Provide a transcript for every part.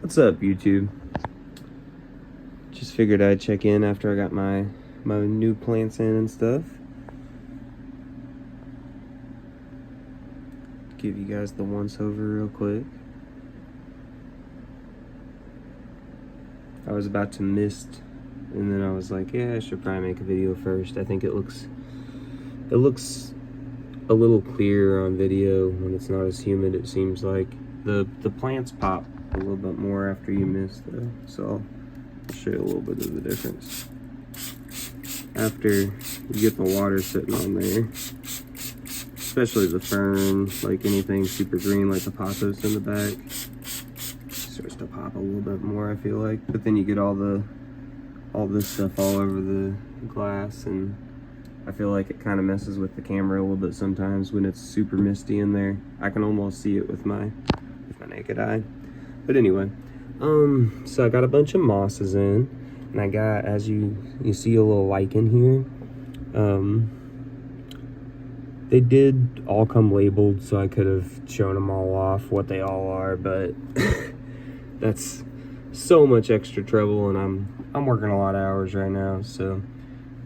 What's up, YouTube? Just figured I'd check in after I got my new plants in and stuff. Give you guys the once over real quick. I was about to mist, and then I was like, yeah, I should probably make a video first. I think it looks a little clearer on video when it's not as humid. It seems like the plants pop a little bit more after you mist, though. So I'll show you a little bit of the difference. After you get the water sitting on there, especially the fern, like anything super green like the pothos in the back, starts to pop a little bit more, I feel like. But then you get all this stuff all over the glass, and I feel like it kind of messes with the camera a little bit sometimes when it's super misty in there. I can almost see it with my naked eye. But anyway, so I got a bunch of mosses in, and I got, as you see, a little lichen here. They did all come labeled, so I could have shown them all off what they all are, but that's so much extra trouble, and I'm working a lot of hours right now, so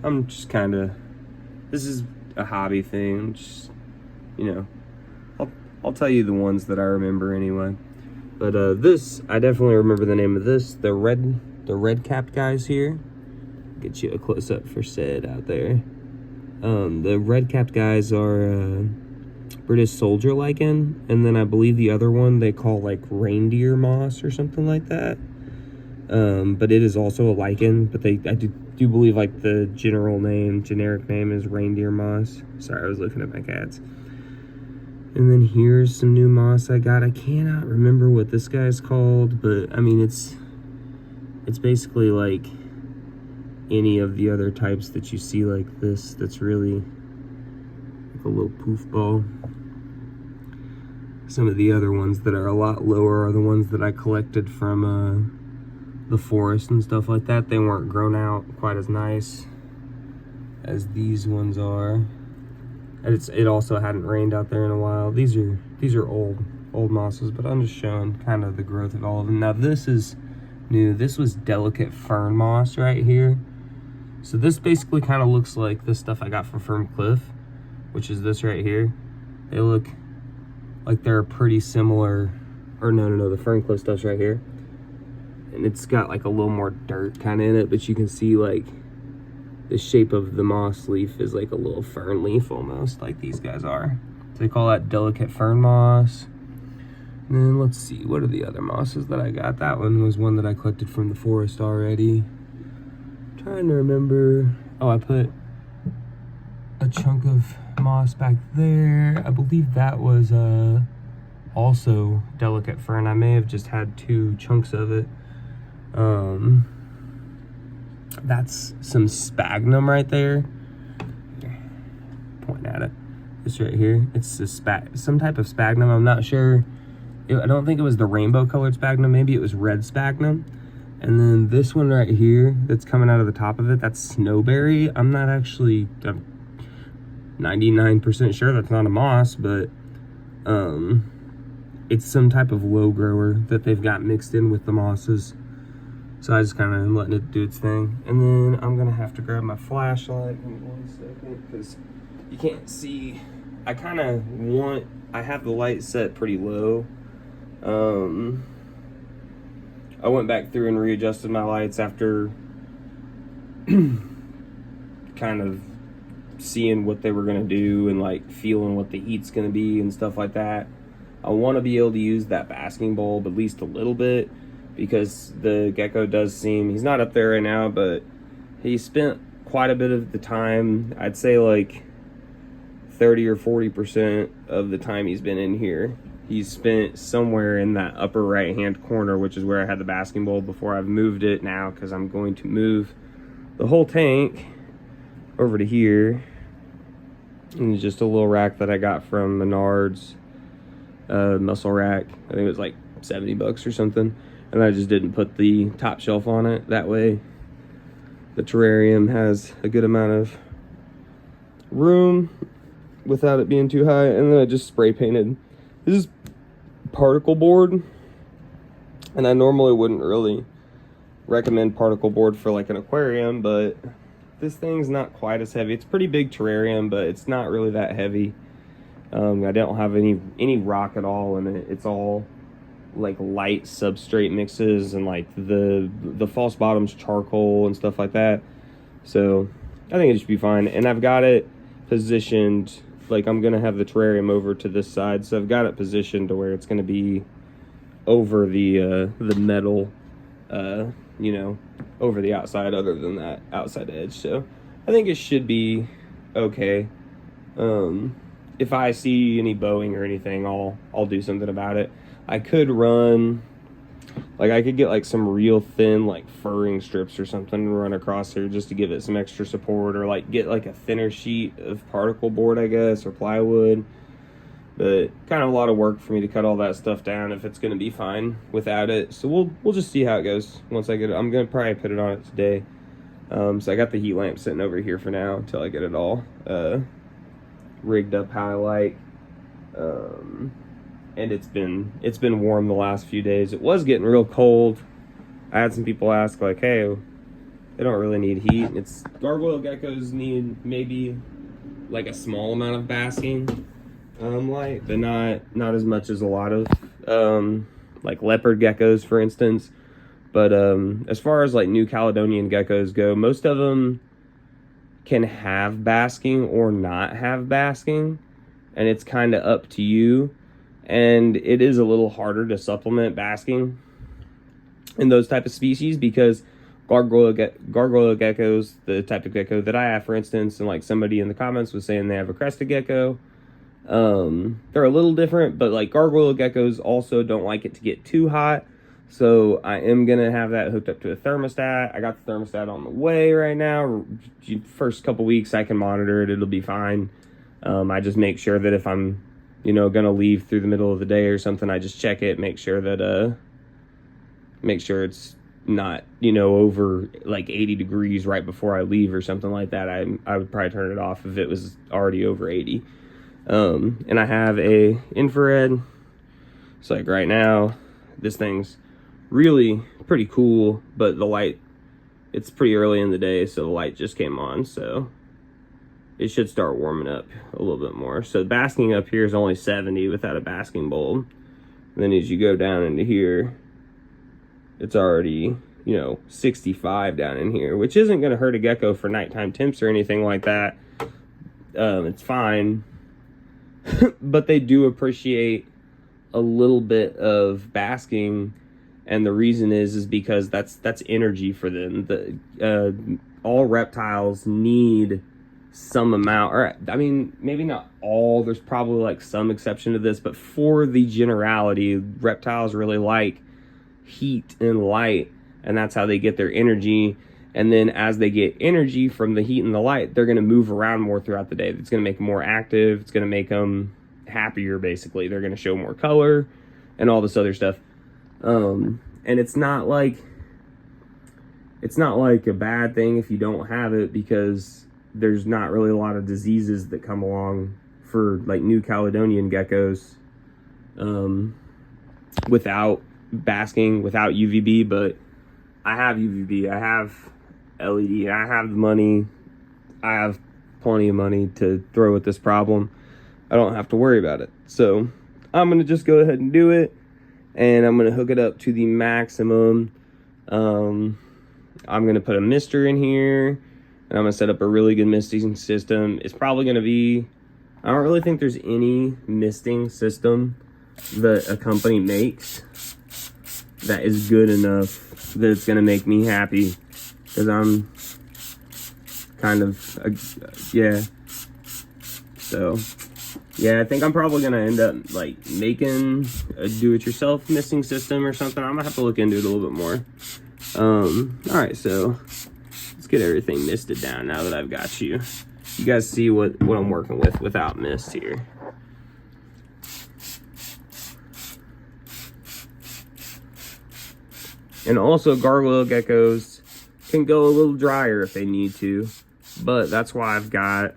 I'm just kind of, this is a hobby thing. Just, you know, I'll tell you the ones that I remember anyway. But this, I definitely remember the name of this, the red-capped guys here. Get you a close-up for Sid out there. The red-capped guys are British soldier lichen, and then I believe the other one they call like reindeer moss or something like that. But it is also a lichen, but I do believe like the generic name is reindeer moss. Sorry, I was looking at my cats. And then here's some new moss I got. I cannot remember what this guy's called, but I mean it's basically like any of the other types that you see like this, that's really like a little poof ball. Some of the other ones that are a lot lower are the ones that I collected from the forest and stuff like that. They weren't grown out quite as nice as these ones are. It also hadn't rained out there in a while. These are old mosses, but I'm just showing kind of the growth of all of them. Now this is new. This was delicate fern moss right here. So this basically kind of looks like the stuff I got from Ferncliff, which is this right here. They look like they're pretty similar, or no, the Ferncliff stuff's right here. And it's got like a little more dirt kind of in it, but you can see like the shape of the moss leaf is like a little fern leaf almost, like these guys are. So they call that delicate fern moss. And then let's see, what are the other mosses that I got? That one was one that I collected from the forest already. Trying to remember. Oh, I put a chunk of moss back there. I believe that was also delicate fern. I may have just had 2 chunks of it. That's some sphagnum right there. Point at it. This right here. It's some type of sphagnum. I'm not sure. I don't think it was the rainbow colored sphagnum. Maybe it was red sphagnum. And then this one right here that's coming out of the top of it, that's snowberry. I'm not actually 99% sure that's not a moss, but it's some type of low grower that they've got mixed in with the mosses. So I just kind of am letting it do its thing. And then I'm gonna have to grab my flashlight in 1 second because you can't see. I have the light set pretty low. I went back through and readjusted my lights after kind of seeing what they were gonna do and like feeling what the heat's gonna be and stuff like that. I want to be able to use that basking bulb at least a little bit, because the gecko does seem, he's not up there right now, but he spent quite a bit of the time, I'd say like 30 or 40% of the time he's been in here, he's spent somewhere in that upper right hand corner, which is where I had the basking bulb before. I've moved it now because I'm going to move the whole tank over to here. And just a little rack that I got from Menards, muscle rack. I think it was like 70 bucks or something. And I just didn't put the top shelf on it. That way the terrarium has a good amount of room without it being too high. And then I just spray painted. This is particle board. And I normally wouldn't really recommend particle board for like an aquarium, but this thing's not quite as heavy. It's a pretty big terrarium, but it's not really that heavy. I don't have any rock at all in it. It's all like light substrate mixes and like the false bottoms charcoal and stuff like that. So I think it should be fine. And I've got it positioned, like I'm gonna have the terrarium over to this side, so I've got it positioned to where it's gonna be over the metal, you know, over the outside, other than that outside edge. So I think it should be okay. If I see any bowing or anything, I'll do something about it. I could run, like I could get like some real thin like furring strips or something and run across here just to give it some extra support, or like get like a thinner sheet of particle board, I guess, or plywood. But kind of a lot of work for me to cut all that stuff down if it's going to be fine without it. So we'll just see how it goes once I get it. I'm going to probably put it on it today. So I got the heat lamp sitting over here for now until I get it all rigged up how I like. And it's been warm the last few days. It was getting real cold. I had some people ask like, hey, they don't really need heat. It's gargoyle geckos need maybe like a small amount of basking light, but not as much as a lot of like leopard geckos, for instance. But as far as like New Caledonian geckos go, most of them can have basking or not have basking, and it's kind of up to you. And it is a little harder to supplement basking in those type of species because gargoyle geckos, the type of gecko that I have, for instance, and like somebody in the comments was saying they have a crested gecko, they're a little different, but like gargoyle geckos also don't like it to get too hot. So I am gonna have that hooked up to a thermostat. I got the thermostat on the way right now. First couple weeks I can monitor it, it'll be fine. I just make sure that if I'm, you know, gonna leave through the middle of the day or something, I just check it, make sure that make sure it's not, you know, over like 80 degrees right before I leave or something like that. I would probably turn it off if it was already over 80. And I have a infrared. So like right now, this thing's really pretty cool, but the light, it's pretty early in the day, so the light just came on, so it should start warming up a little bit more. So basking up here is only 70 without a basking bulb. And then as you go down into here, it's already, you know, 65 down in here, which isn't going to hurt a gecko for nighttime temps or anything like that. It's fine. But they do appreciate a little bit of basking, and the reason is because that's energy for them. All reptiles need some amount, or I mean, maybe not all, there's probably like some exception to this, but for the generality, reptiles really like heat and light, and that's how they get their energy. And then as they get energy from the heat and the light, they're going to move around more throughout the day. It's going to make them more active. It's going to make them happier, basically. They're going to show more color and all this other stuff. And it's not like a bad thing if you don't have it, because there's not really a lot of diseases that come along for like New Caledonian geckos without basking, without UVB. But I have UVB, I have LED, I have the money, I have plenty of money to throw at this problem. I don't have to worry about it. So I'm going to just go ahead and do it, and I'm going to hook it up to the maximum. I'm going to put a mister in here, and I'm going to set up a really good misting system. It's probably going to be, I don't really think there's any misting system that a company makes that is good enough that it's going to make me happy, because I'm kind of, yeah. So, yeah, I think I'm probably going to end up, like, making a do-it-yourself misting system or something. I'm going to have to look into it a little bit more. Alright, so let's get everything misted down now that I've got you. You guys see what I'm working with without mist here. And also, gargoyle geckos can go a little drier if they need to, but that's why I've got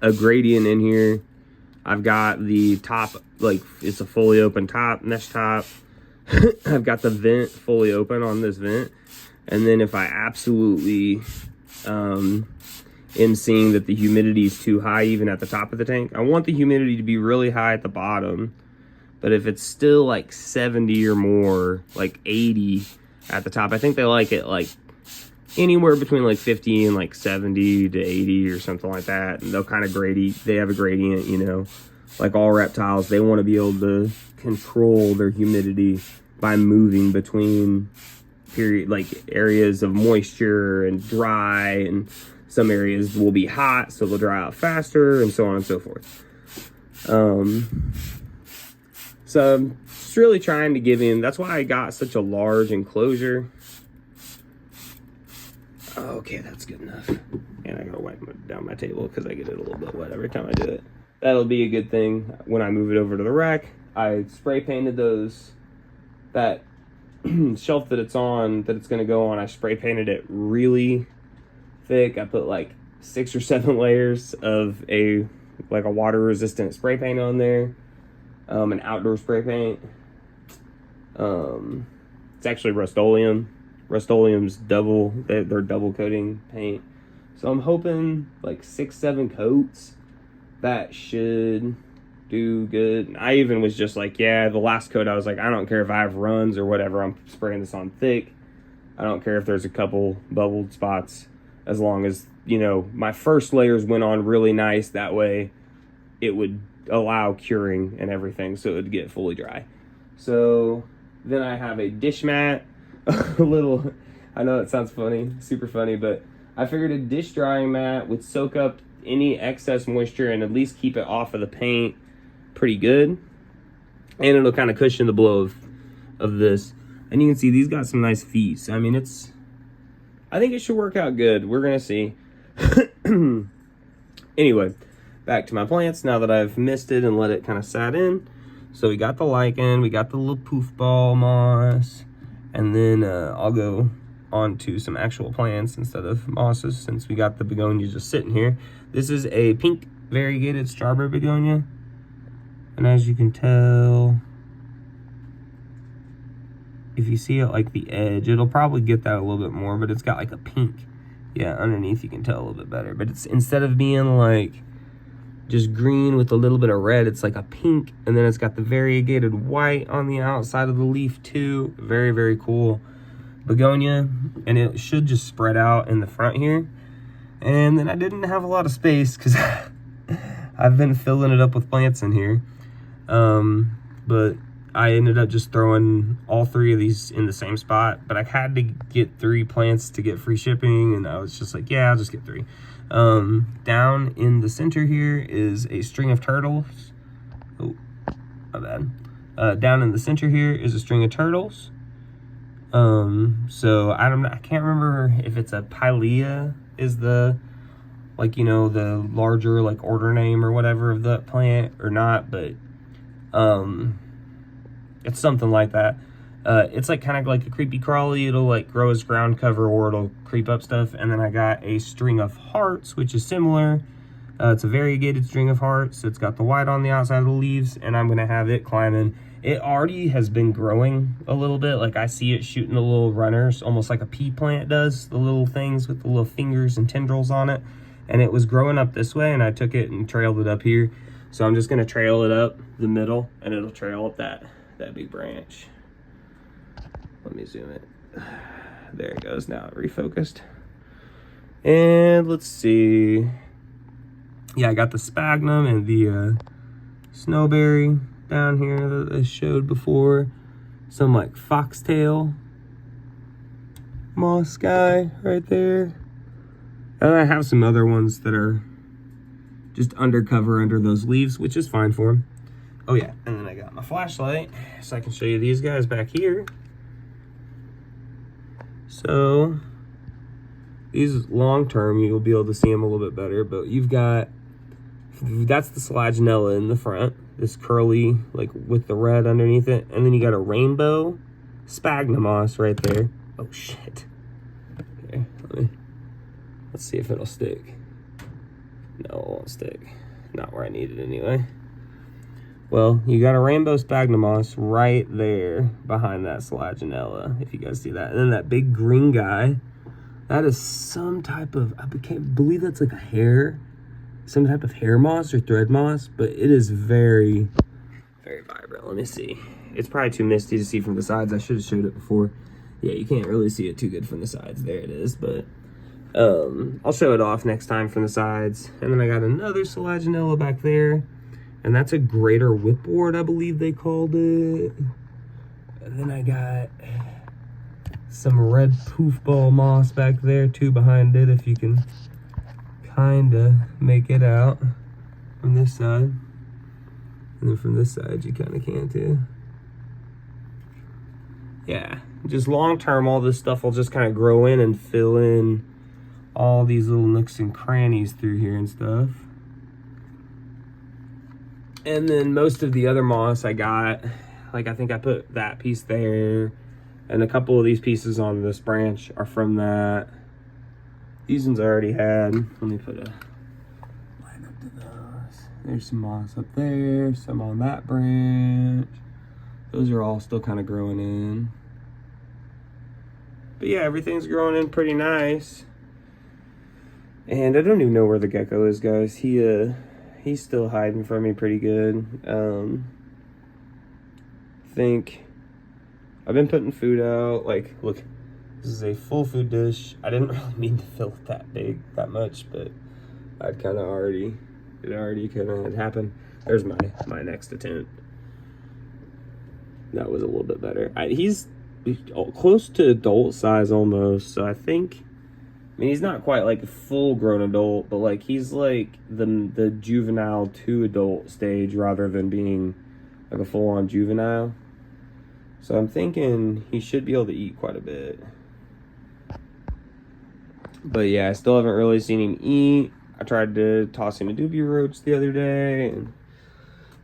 a gradient in here. I've got the top, like, it's a fully open top, mesh top, I've got the vent fully open on this vent. And then if I absolutely am seeing that the humidity is too high even at the top of the tank, I want the humidity to be really high at the bottom. But if it's still like 70 or more, like 80 at the top, I think they like it like anywhere between like 50 and like 70 to 80 or something like that. And they'll kind of they have a gradient, you know, like all reptiles. They want to be able to control their humidity by moving between like areas of moisture and dry, and some areas will be hot, so they'll dry out faster, and so on and so forth. So I'm just really trying to give him, that's why I got such a large enclosure. Okay, that's good enough. And I gotta wipe down my table because I get it a little bit wet every time I do it. That'll be a good thing when I move it over to the rack. I spray painted that shelf that it's on, that it's gonna go on. I spray painted it really thick. I put like 6 or 7 layers of a water resistant spray paint on there. An outdoor spray paint. It's actually Rust-Oleum. Rust-Oleum's they're double coating paint. So I'm hoping like 6-7 coats. That should do good. I even was just like, yeah, the last coat I was like, I don't care if I have runs or whatever, I'm spraying this on thick. I don't care if there's a couple bubbled spots, as long as, you know, my first layers went on really nice. That way it would allow curing and everything, so it would get fully dry. So then I have a dish mat. A little, I know it sounds funny, super funny, but I figured a dish drying mat would soak up any excess moisture and at least keep it off of the paint pretty good, and it'll kind of cushion the blow of this. And you can see these got some nice feet. So, I mean, I think it should work out good. We're gonna see. Anyway, back to my plants now that I've misted and let it kind of sat in. So we got the lichen, we got the little poof ball moss, and then I'll go on to some actual plants instead of mosses, since we got the begonia just sitting here. This is a pink variegated strawberry begonia, and as you can tell, if you see it like the edge, it'll probably get that a little bit more, but it's got like a pink, yeah, underneath you can tell a little bit better. But it's, instead of being like just green with a little bit of red, it's like a pink, and then it's got the variegated white on the outside of the leaf too. Very, very cool begonia, and it should just spread out in the front here. And then I didn't have a lot of space because I've been filling it up with plants in here, but I ended up just throwing all 3 of these in the same spot. But I had to get 3 plants to get free shipping, and I was just like, yeah, I'll just get 3. Down in the center here is a string of turtles. Oh, my bad. Down in the center here is a string of turtles. So I can't remember if it's a Pilea is the, like, you know, the larger like order name or whatever of the plant or not, but it's something like that. It's like kind of like a creepy crawly. It'll like grow as ground cover, or it'll creep up stuff. And then I got a string of hearts, which is similar. It's a variegated string of hearts. It's got the white on the outside of the leaves, and I'm gonna have it climbing. It already has been growing a little bit. Like, I see it shooting the little runners, almost like a pea plant does, the little things with the little fingers and tendrils on it. And it was growing up this way, and I took it and trailed it up here. So I'm just gonna trail it up the middle, and it'll trail up that big branch. Let me zoom it. There it goes. Now it refocused. And let's see. Yeah, I got the sphagnum and the snowberry down here that I showed before. Some like foxtail moss guy right there. And I have some other ones that are just undercover under those leaves, which is fine for them. Oh yeah, and then I got my flashlight so I can show you these guys back here. So these long term, you'll be able to see them a little bit better, but you've got, that's the Selaginella in the front, this curly, like with the red underneath it. And then you got a rainbow sphagnum moss right there. Oh shit. Okay, let's see if it'll stick. No, it won't stick. Not where I need it anyway. Well, you got a rainbow sphagnum moss right there behind that Selaginella, if you guys see that. And then that big green guy, that is some type of, I can't believe that's like a hair, some type of hair moss or thread moss, but it is very, very vibrant. Let me see. It's probably too misty to see from the sides. I should have showed it before. Yeah, you can't really see it too good from the sides. There it is, but I'll show it off next time from the sides. And then I got another Selaginella back there, and that's a greater whipwort, I believe they called it. And then I got some red poofball moss back there too behind it, if you can kind of make it out from this side. And then from this side, you kind of can too. Yeah, just long term, all this stuff will just kind of grow in and fill in all these little nooks and crannies through here and stuff. And then most of the other moss I got, like I think I put that piece there, and a couple of these pieces on this branch are from that. These ones I already had. Let me put a line up to those. There's some moss up there, some on that branch. Those are all still kind of growing in. But yeah, everything's growing in pretty nice. And I don't even know where the gecko is, guys. He's still hiding from me pretty good. I think I've been putting food out. Like, look, this is a full food dish. I didn't really mean to fill it that big, that much, but I'd kind of already, it already kind of had happened. There's my next attempt. That was a little bit better. He's close to adult size almost, so I think, I mean, he's not quite like a full grown adult, but like he's like the juvenile to adult stage rather than being like a full on juvenile. So I'm thinking he should be able to eat quite a bit. But yeah, I still haven't really seen him eat. I tried to toss him a dubia roach the other day, and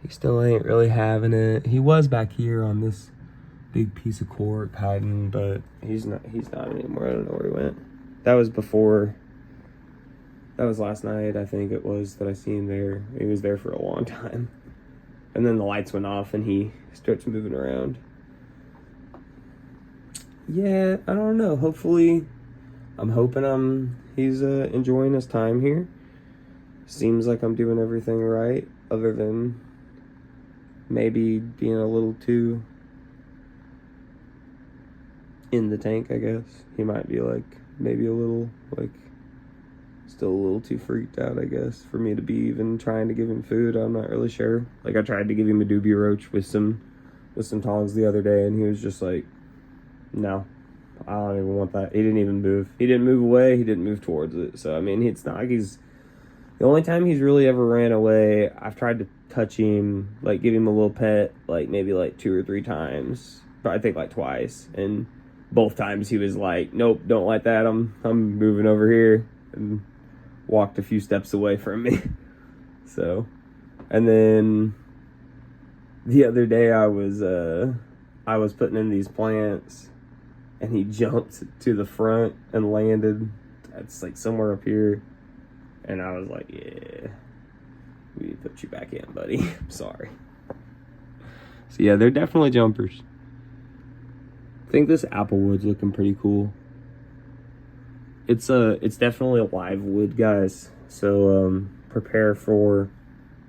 he still ain't really having it. He was back here on this big piece of cork hiding, but he's not anymore. I don't know where he went. That was before, that was last night, I think it was, that I seen him there. He was there for a long time. And then the lights went off and he starts moving around. Yeah, I don't know. Hopefully, I'm hoping he's enjoying his time here. Seems like I'm doing everything right, other than maybe being a little too in the tank, I guess. He might be like, maybe a little, like, still a little too freaked out, I guess, for me to be even trying to give him food. I'm not really sure. Like, I tried to give him a dubia roach with some tongs the other day, and he was just like, no, I don't even want that. He didn't even move. He didn't move away. He didn't move towards it. So, I mean, it's not like he's, the only time he's really ever ran away, I've tried to touch him, like give him a little pet, like maybe like 2 or 3 times, but I think like twice, and both times he was like, nope, don't like that, I'm moving over here, and walked a few steps away from me. So, and then the other day I was putting in these plants, and he jumped to the front and landed. It's like somewhere up here, and I was like, yeah, we need to put you back in, buddy. I'm sorry. So yeah, they're definitely jumpers. I think this applewood's looking pretty cool. It's definitely a live wood, guys. So prepare for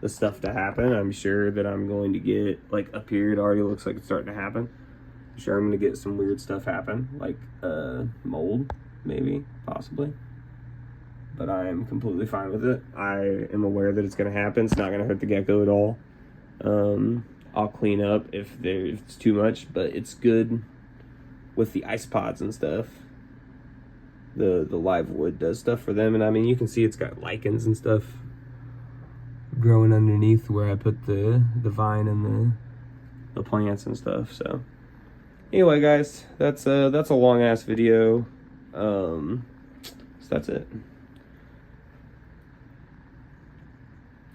the stuff to happen. I'm sure that I'm going to get, like up here, it already looks like it's starting to happen. I'm sure I'm going to get some weird stuff happen, like mold, maybe, possibly. But I am completely fine with it. I am aware that it's going to happen. It's not going to hurt the gecko at all. I'll clean up if it's too much, but it's good with the ice pods and stuff. The live wood does stuff for them, and I mean, you can see it's got lichens and stuff growing underneath where I put the vine and the plants and stuff. So anyway, guys, that's a long ass video. So that's it.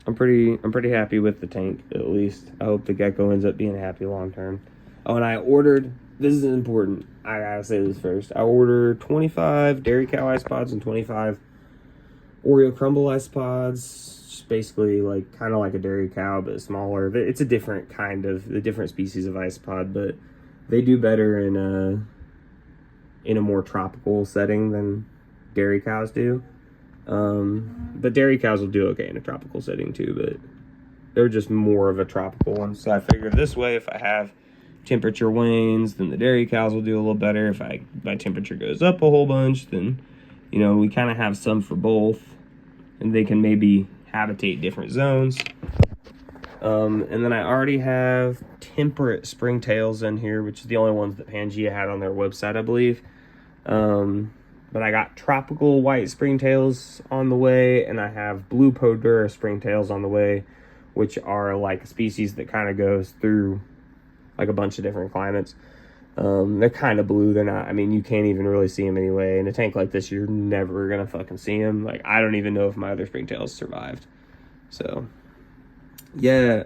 I'm pretty happy with the tank, at least. I hope the gecko ends up being happy long term. Oh, and I ordered, this is important, I gotta say this first. I ordered 25 Dairy Cow ice pods and 25 Oreo Crumble ice pods It's basically like kind of like a dairy cow, but smaller. It's a different species of isopod, but they do better in a more tropical setting than dairy cows do. But dairy cows will do okay in a tropical setting too, but they're just more of a tropical one. So I figured this way, if I have temperature wanes, then the dairy cows will do a little better. If my temperature goes up a whole bunch, then, you know, we kind of have some for both, and they can maybe habitate different zones. And then I already have temperate springtails in here, which is the only ones that Pangea had on their website, I believe. But I got tropical white springtails on the way, and I have blue Podura springtails on the way, which are like a species that kind of goes through like a bunch of different climates. They're kind of blue. They're not, I mean, you can't even really see them anyway. In a tank like this, you're never gonna fucking see them. Like, I don't even know if my other springtails survived. So, yeah,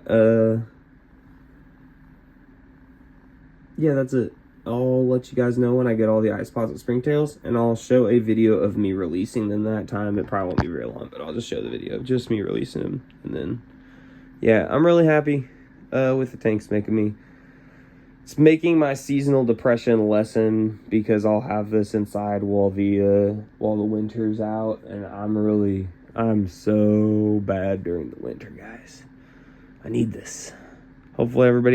yeah, that's it. I'll let you guys know when I get all the isopods and springtails, and I'll show a video of me releasing them that time. It probably won't be very long, but I'll just show the video of just me releasing them. And then, yeah, I'm really happy with the tanks it's making my seasonal depression lessen, because I'll have this inside while the winter's out, and I'm so bad during the winter, guys. I need this. Hopefully everybody